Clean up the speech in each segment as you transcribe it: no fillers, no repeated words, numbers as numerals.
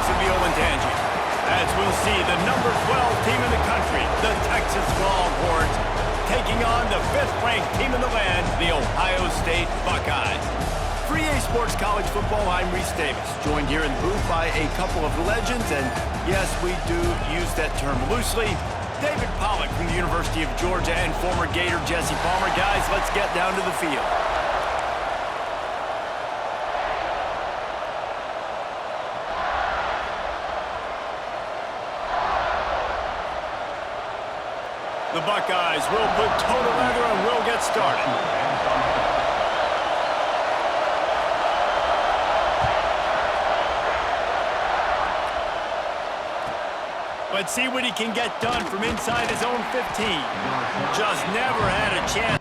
streets of the Olentangy, as we'll see the number 12 team in the country, the Texas Longhorns, taking on the 5th-ranked team in the land, the Ohio State Buckeyes. For EA Sports College Football, I'm Reese Davis, joined here in the booth by a couple of legends, and yes, we do use that term loosely. David Pollack from the University of Georgia and former Gator Jesse Palmer. Guys, let's get down to the field. The Buckeyes will put toe to leather and will get started. Let's see what he can get done from inside his own 15. Just never had a chance.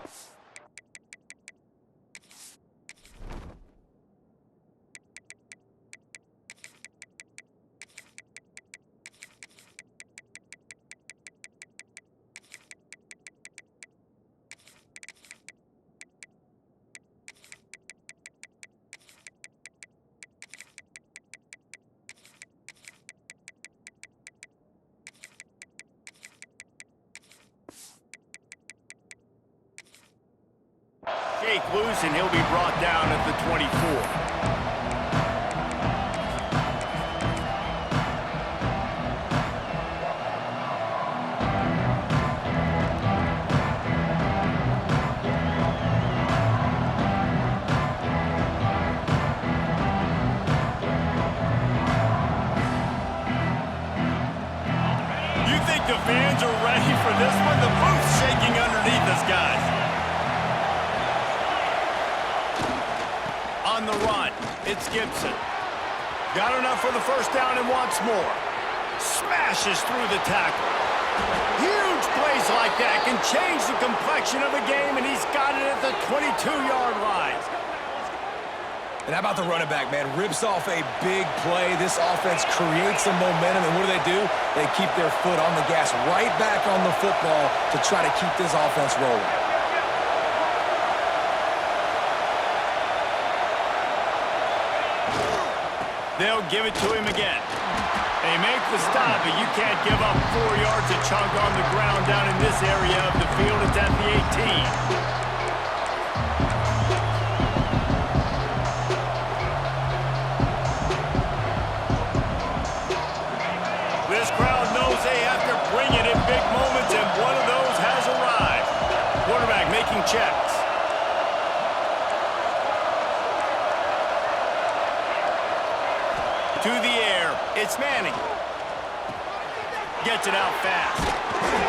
Shake loose, and he'll be brought down at the 24. You think the fans are ready for this one? The booth's shaking underneath us, guys. On the run, it's Gibson. Got enough for the first down and wants more. Smashes through the tackle. Huge plays like that can change the complexion of a game, and he's got it at the 22-yard line. And how about the running back, man? Rips off a big play. This offense creates some momentum, and what do? They keep their foot on the gas, right back on the football to try to keep this offense rolling. They'll give it to him again. They make the stop, but you can't give up 4 yards a chunk on the ground down in this area of the field. It's at the 18. This crowd knows they have to bring it in big moments, and one of those has arrived. Quarterback making checks. To the air, it's Manning. Gets it out fast.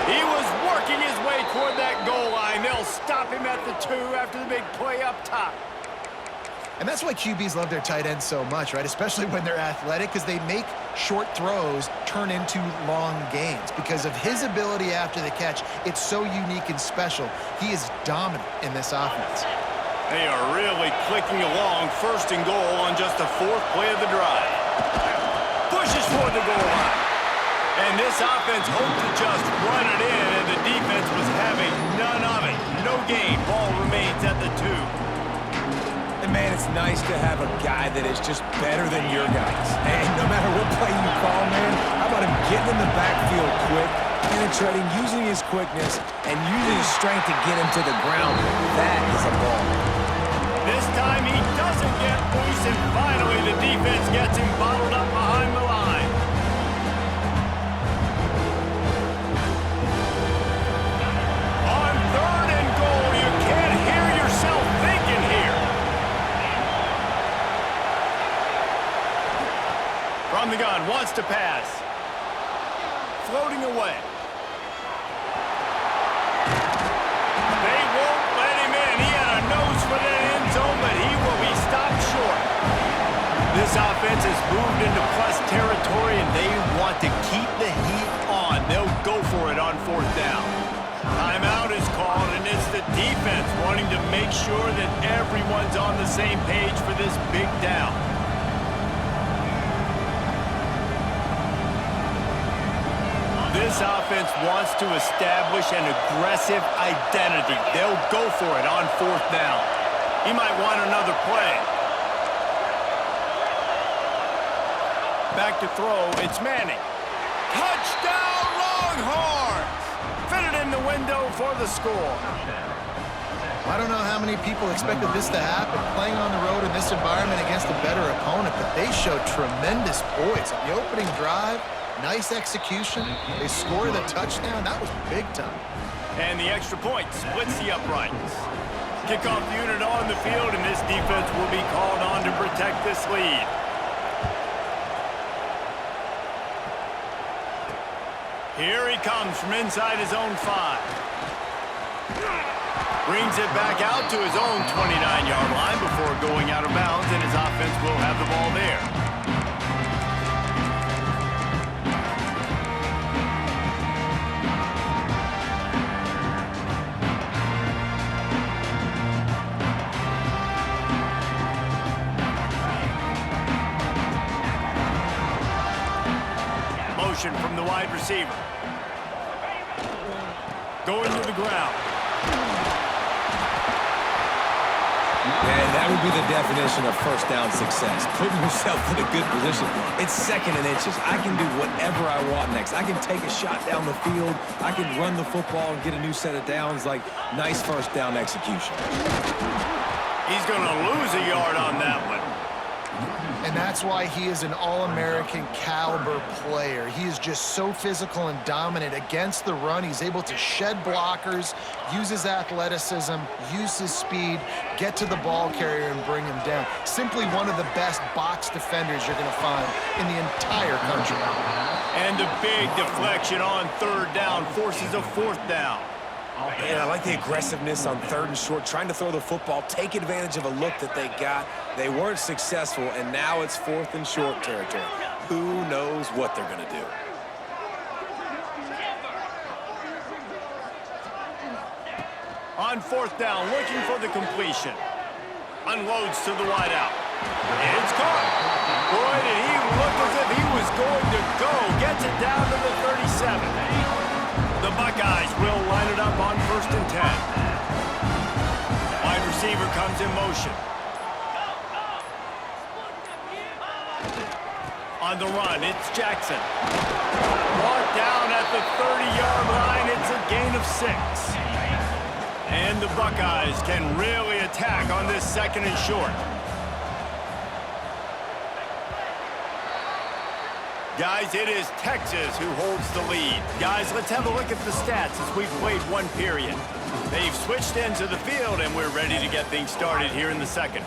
He was working his way toward that goal line. They'll stop him at the 2 after the big play up top. And that's why QBs love their tight ends so much, right? Especially when they're athletic, because they make short throws turn into long gains. Because of his ability after the catch, it's so unique and special. He is dominant in this offense. They are really clicking along, 1st and goal on just the 4th play of the drive. Pushes toward the goal line. And this offense hoped to just run it in, and the defense was having none of it. No gain. Ball remains at the 2. And, man, it's nice to have a guy that is just better than your guys. And no matter what play you call, man, how about him getting in the backfield quick, penetrating, using his quickness, and using his strength to get him to the ground. That is a ball. This time he doesn't get loose, and finally the defense gets him bottled up behind the line. On 3rd and goal, you can't hear yourself thinking here. From the gun, wants to pass. Floating away. They won't let him in. He had a nose for that end zone, but he will be stopped short. This offense has moved into plus territory, and they want to keep the heat on. They'll go for it on 4th down. Timeout is called, and it's the defense wanting to make sure that everyone's on the same page for this big down. This offense wants to establish an aggressive identity. They'll go for it on 4th down. He might want another play. Back to throw, it's Manning. Touchdown, Longhorns! Fitted in the window for the score. I don't know how many people expected this to happen, playing on the road in this environment against a better opponent, but they showed tremendous poise. On the opening drive, nice execution. They score the touchdown. That was big time. And the extra point splits the uprights. Kickoff unit on the field, and this defense will be called on to protect this lead. Here he comes from inside his own 5. Brings it back out to his own 29-yard line before going out of bounds, and his offense will have the ball there. Motion from the wide receiver. Going to the ground. And that would be the definition of first down success. Putting yourself in a good position. It's 2nd and inches. I can do whatever I want next. I can take a shot down the field. I can run the football and get a new set of downs. Like, nice first down execution. He's going to lose a yard on that one. And that's why he is an All-American caliber player. He is just so physical and dominant against the run. He's able to shed blockers, use his athleticism, use his speed, get to the ball carrier and bring him down. Simply one of the best box defenders you're going to find in the entire country. And the big deflection on 3rd down forces a 4th down. Man, I like the aggressiveness on 3rd and short, trying to throw the football, take advantage of a look that they got. They weren't successful, and now it's 4th and short territory. Who knows what they're going to do? On 4th down, looking for the completion. Unloads to the wideout. It's caught. Boy, did he look as if he was going to go. Gets it down to the 37. The Buckeyes will line it up on 1st and 10. Wide receiver comes in motion. On the run, it's Jackson. Brought down at the 30-yard line. It's a gain of 6. And the Buckeyes can really attack on this 2nd and short. Guys, it is Texas who holds the lead. Guys, let's have a look at the stats as we've played 1 period. They've switched ends of the field, and we're ready to get things started here in the 2nd.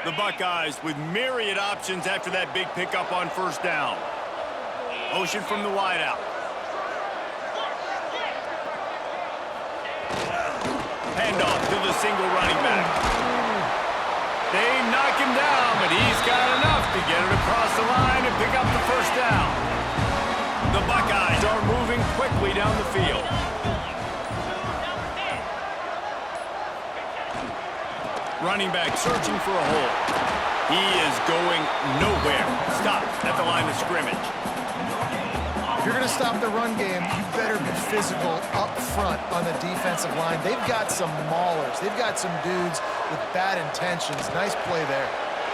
The Buckeyes with myriad options after that big pickup on 1st down. Motion from the wideout. Handoff to the single running back. They knock him down, but he's got enough to get it across the line and pick up the 1st down. The Buckeyes are moving quickly down the field. Running back searching for a hole. He is going nowhere. Stop at the line of scrimmage. If you're going to stop the run game, you better be physical up front on the defensive line. They've got some maulers. They've got some dudes with bad intentions. Nice play there.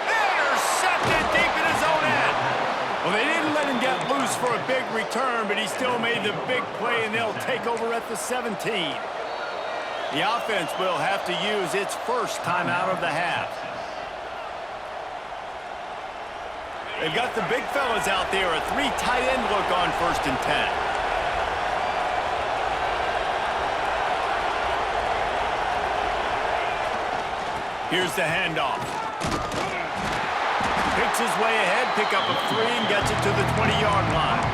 Intercepted deep in his own end. Well, they didn't let him get loose for a big return, but he still made the big play, and they'll take over at the 17. The offense will have to use its first timeout of the half. They've got the big fellas out there, a 3 tight end look on 1st and 10. Here's the handoff. Picks his way ahead, pick up a 3, and gets it to the 20-yard line.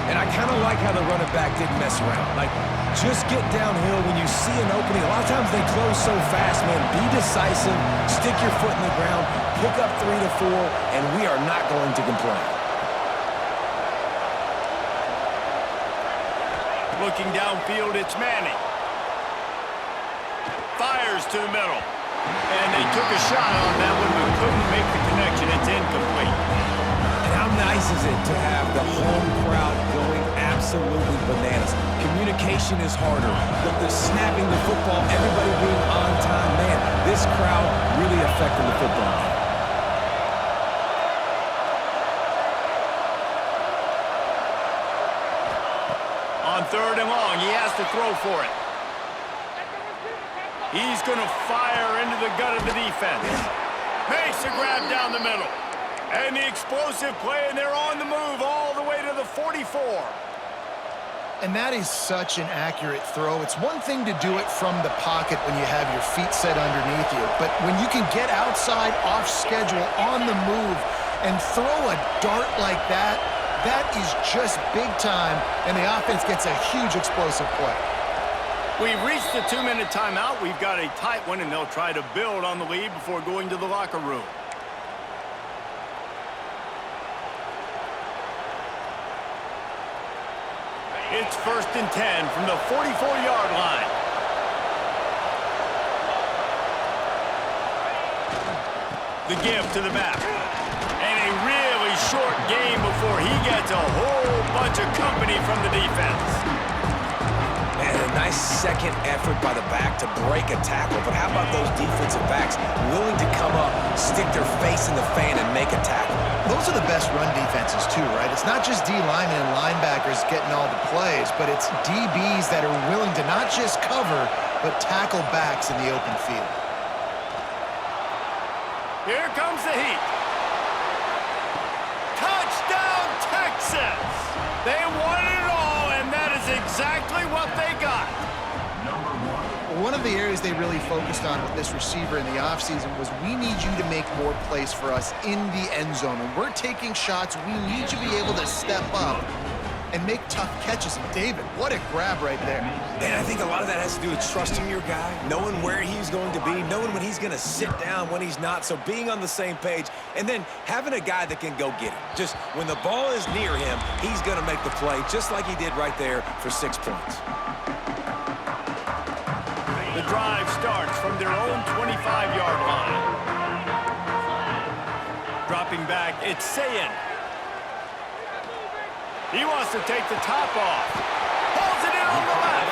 And I kind of like how the running back didn't mess around. Like, just get downhill when you see an opening. A lot of times they close so fast, man. Be decisive, stick your foot in the ground, pick up 3 to 4, and we are not going to complain. Looking downfield, it's Manning. Fires to the middle. And they took a shot on that one, but couldn't make the connection. It's incomplete. And how nice is it to have the home crowd going after absolutely bananas. Communication is harder. The snapping the football, everybody being on time. Man, this crowd really affecting the football game. On 3rd and long, he has to throw for it. He's going to fire into the gut of the defense. Makes a grab down the middle. And the explosive play, and they're on the move all the way to the 44. And that is such an accurate throw. It's one thing to do it from the pocket when you have your feet set underneath you, but when you can get outside, off schedule, on the move, and throw a dart like that, that is just big time, and the offense gets a huge explosive play. We've reached the 2-minute timeout. We've got a tight one, and they'll try to build on the lead before going to the locker room. It's 1st and 10 from the 44-yard line. The give to the back. And a really short game before he gets a whole bunch of company from the defense. Man, a nice second effort by the back to break a tackle. But how about those defensive backs willing to come up, stick their face in the fan, and make a tackle? Those are the best run defenses, too, right? It's not just D linemen and linebackers getting all the plays, but it's DBs that are willing to not just cover, but tackle backs in the open field. Here comes the heat. Touchdown, Texas! They wanted it all, and that is exactly what they got. One of the areas they really focused on with this receiver in the offseason was we need you to make more plays for us in the end zone. When we're taking shots, we need you to be able to step up and make tough catches. And David, what a grab right there. And I think a lot of that has to do with trusting your guy, knowing where he's going to be, knowing when he's going to sit down, when he's not, so being on the same page, and then having a guy that can go get it. Just when the ball is near him, he's going to make the play, just like he did right there for 6 points. The drive starts from their own 25-yard line. Dropping back, it's Sayin. He wants to take the top off. Pulls it in on the left.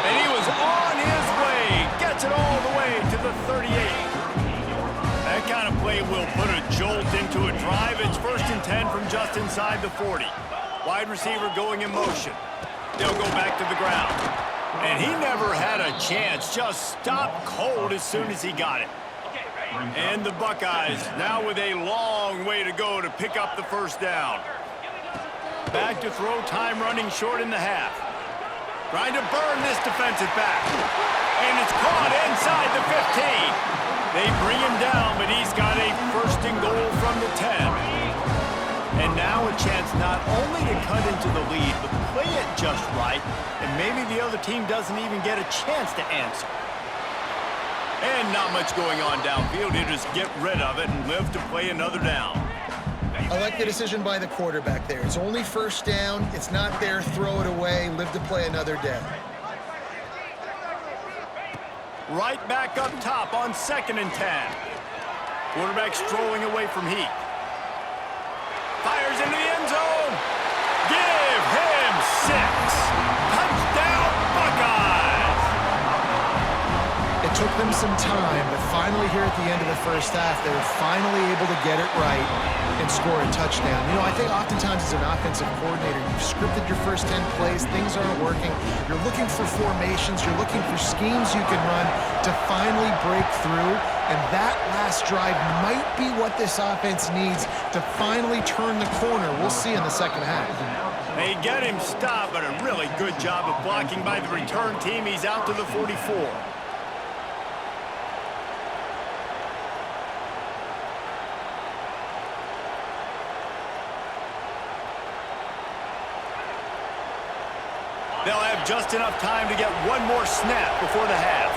And he was on his way. Gets it all the way to the 38. That kind of play will put a jolt into a drive. It's 1st and 10 from just inside the 40. Wide receiver going in motion. They'll go back to the ground. And he never had a chance. Just stopped cold as soon as he got it. And the Buckeyes now with a long way to go to pick up the 1st down. Back to throw, time running short in the half. Trying to burn this defensive back. And it's caught inside the 15. They bring him down, but he's got a 1st and goal from the 10. And now a chance not only to cut into the lead, but play it just right, and maybe the other team doesn't even get a chance to answer. And not much going on downfield. He'll just get rid of it and live to play another down. I like the decision by the quarterback there. It's only 1st down. It's not there. Throw it away. Live to play another day. Right back up top on 2nd and 10. Quarterback strolling away from Heat. Fires into the end zone. Give him 6. Touchdown, Buckeyes. It took them some time, but finally here at the end of the 1st half, they were finally able to get it right and score a touchdown. You know, I think oftentimes as an offensive coordinator, you've scripted your first 10 plays, things aren't working. You're looking for formations, you're looking for schemes you can run to finally break through. And that last drive might be what this offense needs to finally turn the corner. We'll see in the 2nd half. They get him stopped, but a really good job of blocking by the return team. He's out to the 44. They'll have just enough time to get one more snap before the half.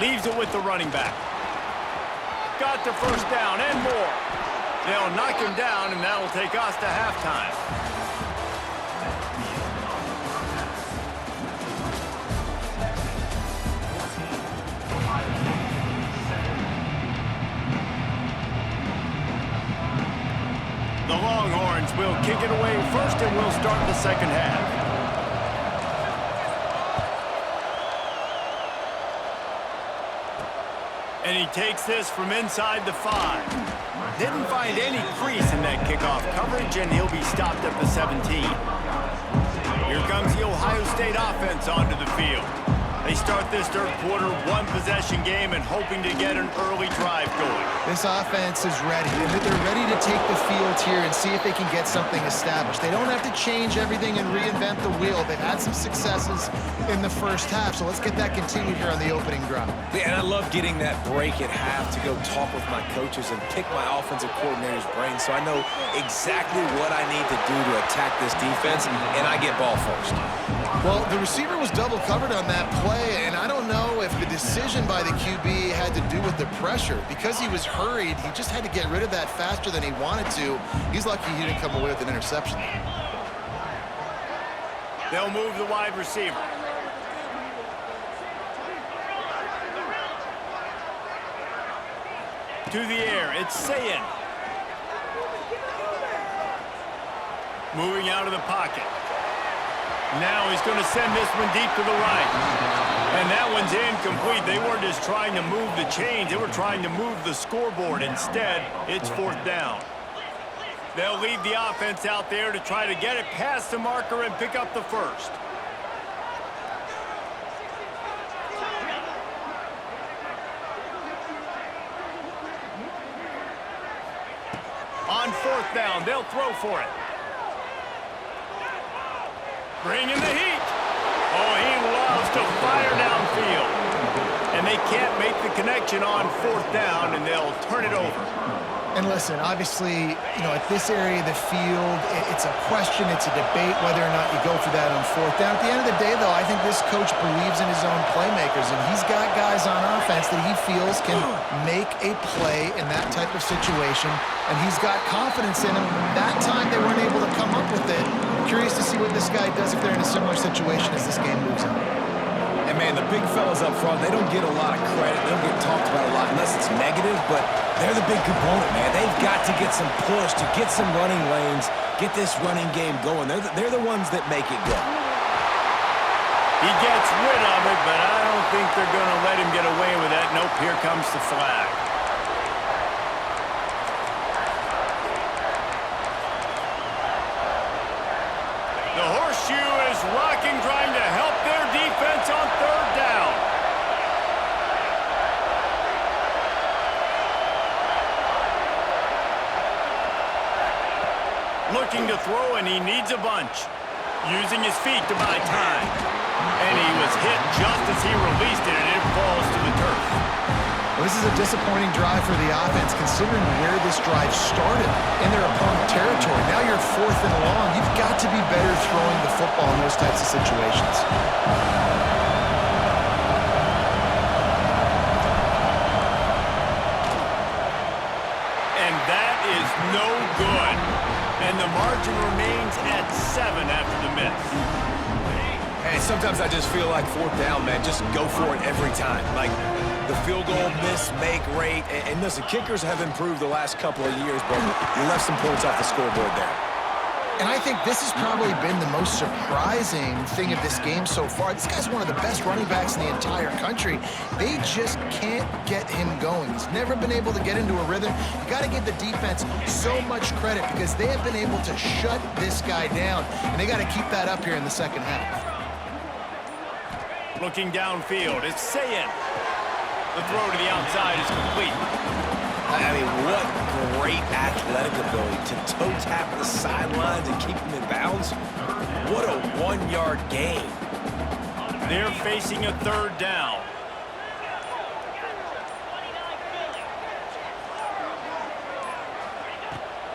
Leaves it with the running back. Got the 1st down and more. They'll knock him down, and that'll take us to halftime. Longhorns will kick it away first, and we'll start the second half. And he takes this from inside the 5. Didn't find any crease in that kickoff coverage, and he'll be stopped at the 17. Here comes the Ohio State offense onto the field. They start this third quarter one-possession game and hoping to get an early drive going. This offense is ready. They're ready to take the field here and see if they can get something established. They don't have to change everything and reinvent the wheel. They've had some successes in the first half, so let's get that continued here on the opening drive. Yeah, and I love getting that break at half to go talk with my coaches and pick my offensive coordinator's brain so I know exactly what I need to do to attack this defense, and I get ball first. Well, the receiver was double covered on that play, and I don't know if the decision by the QB had to do with the pressure. Because he was hurried, he just had to get rid of that faster than he wanted to. He's lucky he didn't come away with an interception. They'll move the wide receiver. To the air, it's Sayin. Moving out of the pocket. Now he's going to send this one deep to the right. And that one's incomplete. They weren't just trying to move the chains. They were trying to move the scoreboard. Instead, it's fourth down. They'll leave the offense out there to try to get it past the marker and pick up the first. On fourth down, they'll throw for it. Bring in the heat. Oh, he loves to fire downfield. And they can't make the connection on fourth down, and they'll turn it over. And listen, obviously, at this area of the field, it's a question, it's a debate whether or not you go for that on fourth down. At the end of the day, though, I think this coach believes in his own playmakers, and he's got guys on offense that he feels can make a play in that type of situation, and he's got confidence in them. That time they weren't able to come up with it. I'm curious to see what this guy does if they're in a similar situation as this game moves on. And, man, the big fellas up front, they don't get a lot of credit. They don't get talked about a lot unless it's negative, but they're the big component, man. They've got to get some push, to get some running lanes, get this running game going. They're the ones that make it go. He gets rid of it, but I don't think they're going to let him get away with that. Nope, here comes the flag. The horseshoe is rocking, trying to help their defense on third down. Looking to throw, and he needs a bunch. Using his feet to buy time. And he was hit just as he released it, and it falls to the turf. Well, this is a disappointing drive for the offense, considering where this drive started in their opponent territory. Now you're fourth and long. You've got to be better throwing the football in those types of situations. And that is no good. And the margin remains at 7 after the miss. Hey, sometimes I just feel like fourth down, man, just go for it every time. Like the field goal miss-make rate. And listen, kickers have improved the last couple of years, but you left some points off the scoreboard there. And I think this has probably been the most surprising thing of this game so far. This guy's one of the best running backs in the entire country. They just can't get him going. He's never been able to get into a rhythm. You got to give the defense so much credit because they have been able to shut this guy down, and they got to keep that up here in the second half. Looking downfield, it's Sayin. The throw to the outside is complete. I mean, what great athletic ability to toe tap the sidelines and keep him in bounds. What a one-yard gain. They're facing a third down.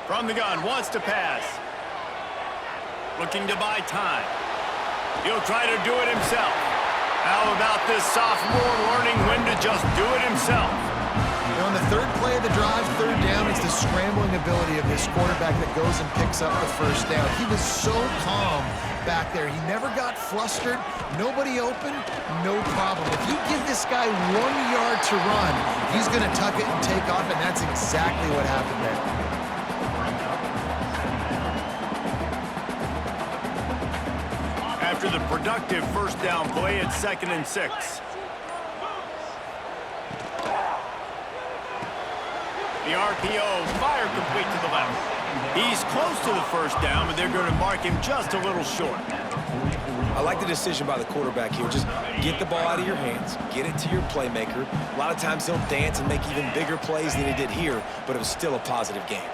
From the gun, wants to pass. Looking to buy time. He'll try to do it himself. How about this sophomore learning when to just do it himself? On the third play of the drive, third down, it's the scrambling ability of this quarterback that goes and picks up the first down. He was so calm back there. He never got flustered. Nobody open, no problem. If you give this guy 1 yard to run, he's going to tuck it and take off, and that's exactly what happened there. after the productive first down play at 2nd and 6. The RPO, fire complete to the left. He's close to the first down, but they're going to mark him just a little short. I like the decision by the quarterback here. Just get the ball out of your hands, get it to your playmaker. A lot of times he'll dance and make even bigger plays than he did here, but it was still a positive game.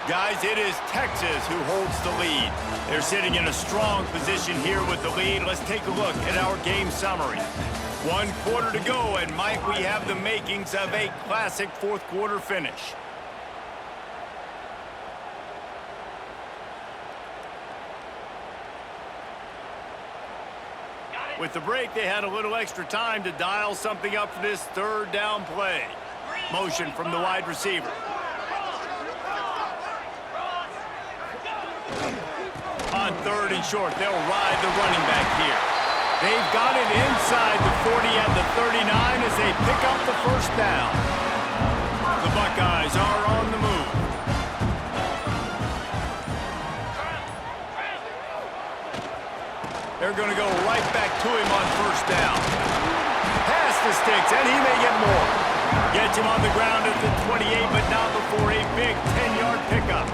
Guys, it is Texas who holds the lead. They're sitting in a strong position here with the lead. Let's take a look at our game summary. 1 quarter to go, and might we have the makings of a classic fourth quarter finish. With the break, they had a little extra time to dial something up for this third down play. Motion from the wide receiver. On 3rd and short, they'll ride the running back here. They've got it inside the 40 at the 39 as they pick up the first down. The Buckeyes are on the move. They're going to go right back to him on first down. Pass the sticks, and he may get more. Gets him on the ground at the 28, but not before a big 10-yard pickup.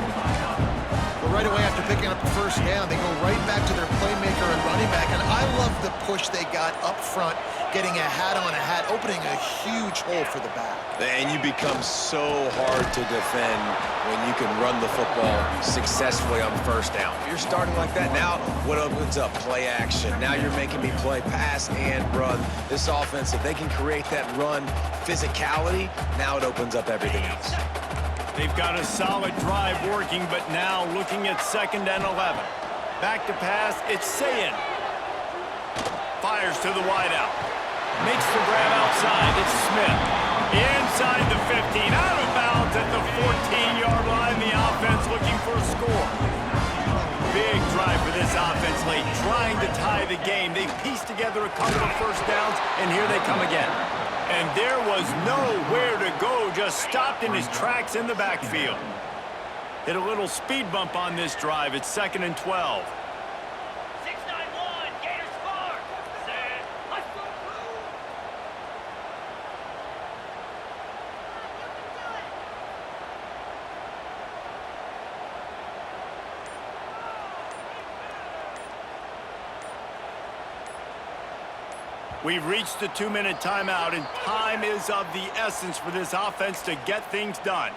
Well, right away after picking up the first down, they go right back to their playmaker and running back. And I love the push they got up front, getting a hat on a hat, opening a huge hole for the back. And you become so hard to defend when you can run the football successfully on first down. If you're starting like that, now what opens up? Play action. Now you're making me play pass and run. This offense, if they can create that run physicality, now it opens up everything else. They've got a solid drive working, but now looking at 2nd and 11. Back to pass, it's Sayin. Fires to the wideout. Makes the grab outside, it's Smith. Inside the 15, out of bounds at the 14-yard line. The offense looking for a score. Big drive for this offense late, trying to tie the game. They pieced together a couple of first downs, and here they come again. And there was nowhere to go, just stopped in his tracks in the backfield. Hit a little speed bump on this drive. It's 2nd and 12. We've reached the 2-minute timeout, and time is of the essence for this offense to get things done.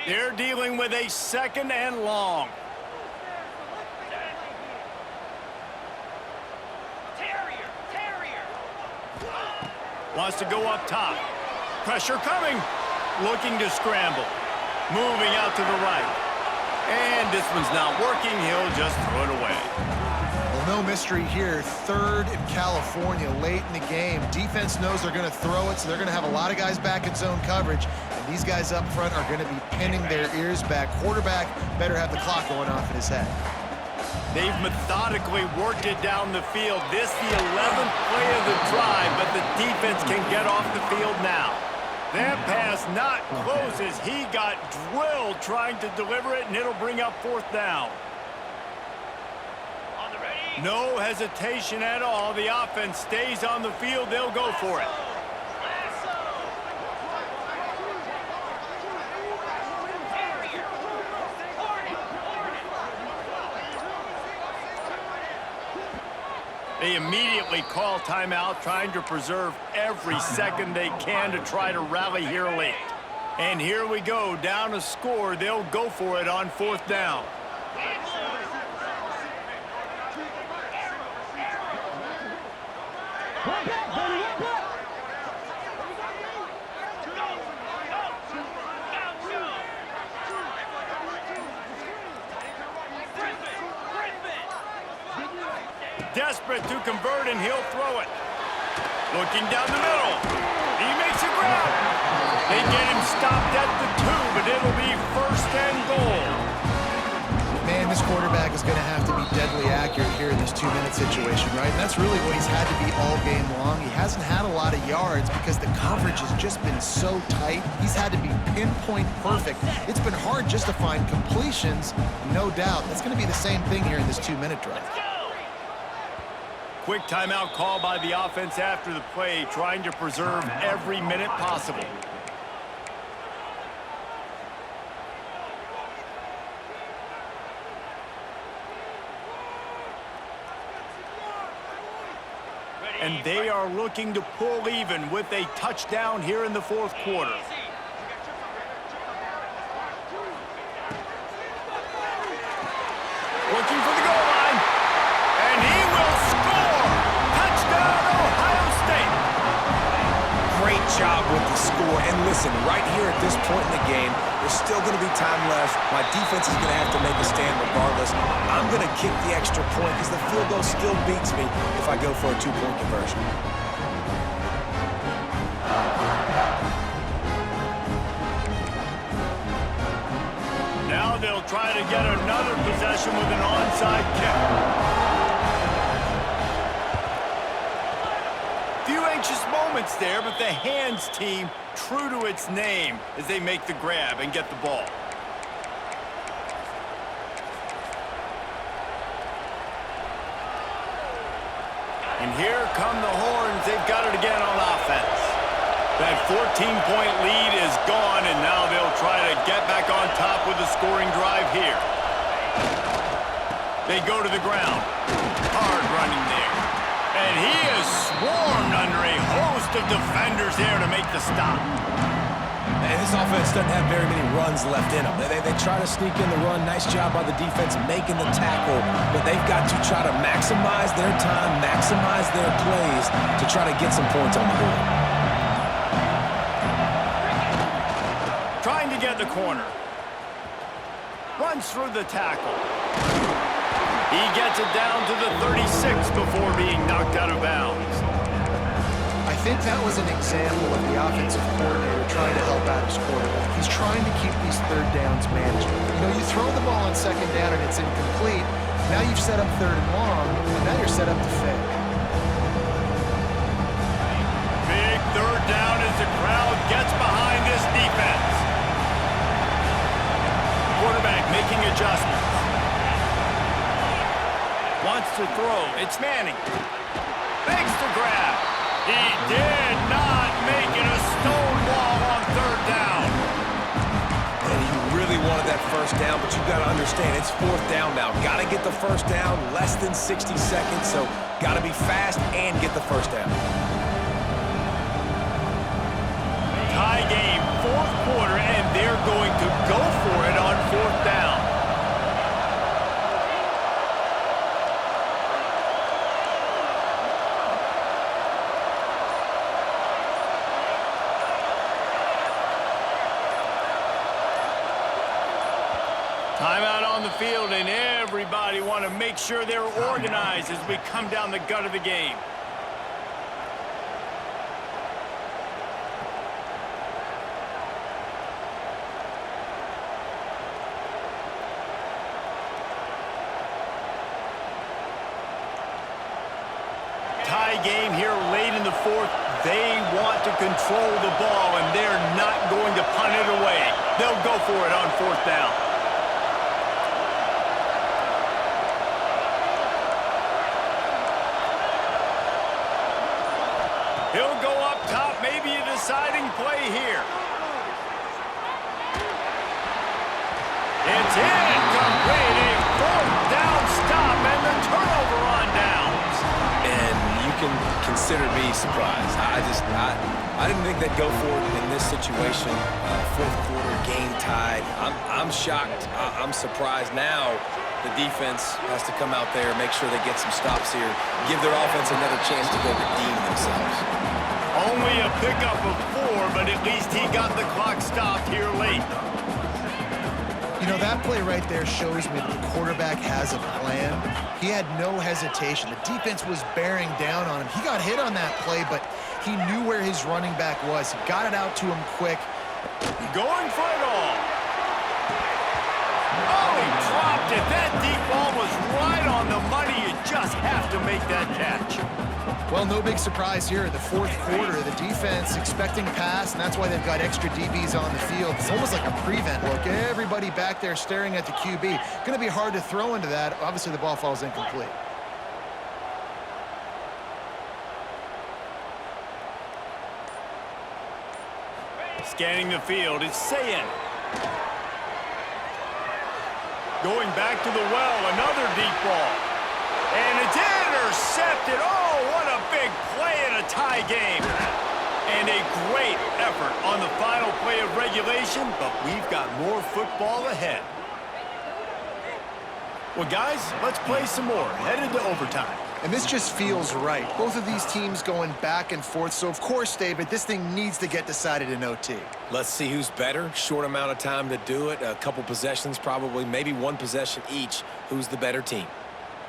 They're dealing with a 2nd and long. Wants to go up top. Pressure coming. Looking to scramble. Moving out to the right. And this one's not working. He'll just throw it away. Well, no mystery here. 3rd in California late in the game. Defense knows they're going to throw it, so they're going to have a lot of guys back in zone coverage. And these guys up front are going to be pinning their ears back. Quarterback better have the clock going off in his head. They've methodically worked it down the field. This the 11th play of the drive, but the defense can get off the field now. That pass not close as he got drilled trying to deliver it, and it'll bring up 4th down. No hesitation at all. The offense stays on the field. They'll go for it. They immediately call timeout, trying to preserve every second they can to try to rally here late. And here we go, down a score. They'll go for it on 4th down. Desperate to convert, and he'll throw it. Looking down the middle. He makes a grab. They get him stopped at the 2, but it'll be 1st and goal. Man, this quarterback is going to have to be deadly accurate here in this 2-minute situation, right? And that's really what he's had to be all game long. He hasn't had a lot of yards because the coverage has just been so tight. He's had to be pinpoint perfect. It's been hard just to find completions, no doubt. That's going to be the same thing here in this 2-minute drive. Quick timeout call by the offense after the play, trying to preserve every minute possible. And they are looking to pull even with a touchdown here in the fourth quarter. Looking for the goal line. And he will score! Touchdown, Ohio State! Great job with the score. And listen, right here at this point in the game, there's still going to be time left. My defense is going to have to make a stand regardless. I'm going to kick the extra point because the field goal still beats me if I go for a 2-point conversion. Now they'll try to get another possession with an onside kick. Few anxious moments there, but the hands team true to its name as they make the grab and get the ball. And here come the horns. They've got it again on offense. That 14-point lead is gone, and now they'll try to get back on top with a scoring drive here. They go to the ground. Hard running there. And he is swarmed under a host of defenders there to make the stop. And this offense doesn't have very many runs left in them. They try to sneak in the run. Nice job by the defense making the tackle. But they've got to try to maximize their time, maximize their plays to try to get some points on the board. Trying to get the corner. Runs through the tackle. He gets it down to the 36 before being knocked out of bounds. I think that was an example of the offensive coordinator trying to help out his quarterback. He's trying to keep these third downs manageable. You know, you throw the ball on second down and it's incomplete. Now you've set up third and long, and now you're set up to fail. Big third down as the crowd gets behind this defense. Quarterback making adjustments. Wants to throw. It's Manning. Makes the grab. He did not make it a stonewall on third down. And you really wanted that first down, but you got to understand, it's fourth down now. Got to get the first down, less than 60 seconds, so got to be fast and get the first down. Tie game, fourth quarter, and they're going to go for it on fourth down. Timeout on the field, and everybody want to make sure they're organized as we come down the gut of the game. Tie game here late in the fourth. They want to control the ball, and they're not going to punt it away. They'll go for it on fourth down. He'll go up top, maybe a deciding play here. It's incomplete, a fourth down stop, and the turnover on downs. And you can consider me surprised. I didn't think they'd go for it in this situation. Fourth quarter, game tied. I'm shocked. I'm surprised now. The defense has to come out there, make sure they get some stops here, give their offense another chance to go redeem themselves. Only a pickup of 4, but at least he got the clock stopped here late. You know, that play right there shows me that the quarterback has a plan. He had no hesitation. The defense was bearing down on him. He got hit on that play, but he knew where his running back was. He got it out to him quick. Going for it all. Oh, he dropped it. That deep ball was right on the money. You just that catch. Well, no big surprise here. The fourth quarter, the defense expecting pass, and that's why they've got extra DBs on the field. It's almost like a prevent look. Everybody back there staring at the QB. Going to be hard to throw into that. Obviously, the ball falls incomplete. Scanning the field, it's Sayin. Going back to the well, another deep ball. And it's intercepted. Oh, what a big play in a tie game. And a great effort on the final play of regulation, but we've got more football ahead. Well, guys, let's play some more. Headed to overtime. And this just feels right. Both of these teams going back and forth. So, of course, David, this thing needs to get decided in OT. Let's see who's better. Short amount of time to do it. A couple possessions probably, maybe one possession each. Who's the better team?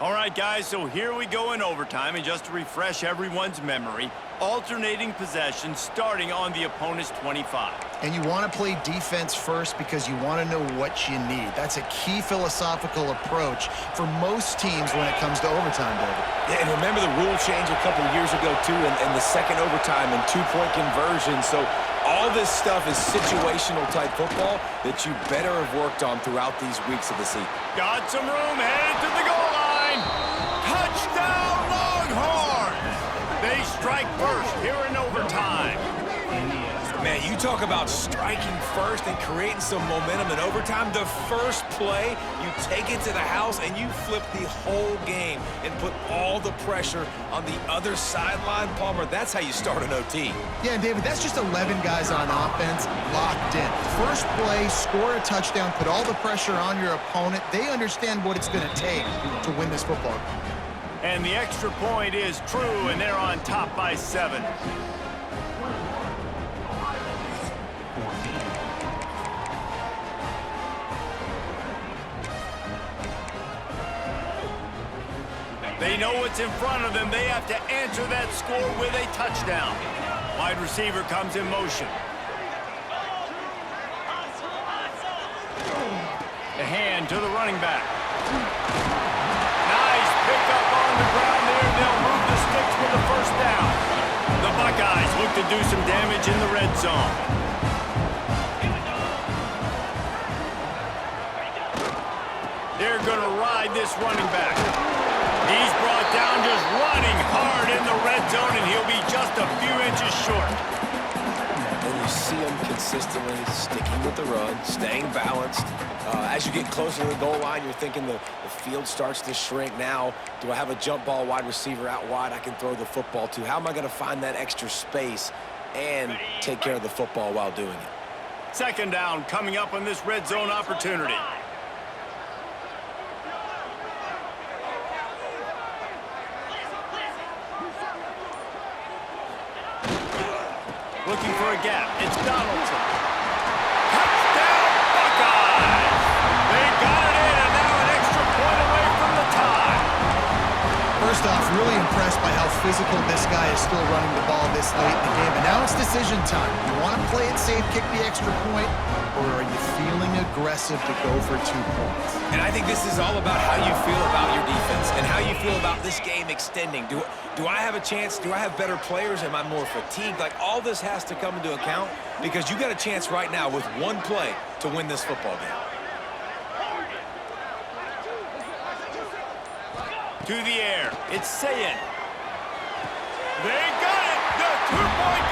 All right, guys, so here we go in overtime. And just to refresh everyone's memory, alternating possessions starting on the opponent's 25. And you want to play defense first because you want to know what you need. That's a key philosophical approach for most teams when it comes to overtime, David. Yeah, and remember the rule change a couple of years ago, too, and the second overtime and two-point conversion. So all this stuff is situational-type football that you better have worked on throughout these weeks of the season. Got some room, headed to the goal line. Touchdown, Longhorns! They strike first here in overtime. Man, you talk about striking first and creating some momentum in overtime. The first play, you take it to the house and you flip the whole game and put all the pressure on the other sideline. Palmer, that's how you start an OT. Yeah, and David, that's just 11 guys on offense locked in. First play, score a touchdown, put all the pressure on your opponent. They understand what it's going to take to win this football game. And the extra point is true, and they're on top by 7. They know what's in front of them. They have to answer that score with a touchdown. Wide receiver comes in motion. The hand to the running back. Nice pickup on the ground there. They'll move the sticks with the first down. The Buckeyes look to do some damage in the red zone. They're going to ride this running back. He's brought down just running hard in the red zone, and he'll be just a few inches short. And you see him consistently sticking with the run, staying balanced. As you get closer to the goal line, you're thinking the field starts to shrink. Now, do I have a jump ball wide receiver out wide I can throw the football to? How am I going to find that extra space and take care of the football while doing it? Second down coming up on this red zone opportunity. Looking for a gap. It's Donaldson. Touchdown, Buckeyes! They got it in, and now an extra point away from the tie. First off, really impressed by how physical this guy is still running the ball this late in the game. And now it's decision time. You want to play it safe, kick the extra point, or are you feeling aggressive to go for 2 points? And I think this is all about how you feel about your defense and how you feel about this game extending. Do I have a chance? Do I have better players? Am I more fatigued? Like, all this has to come into account because you got a chance right now with one play to win this football game. To the air. It's Sayin. They got it! The 2-point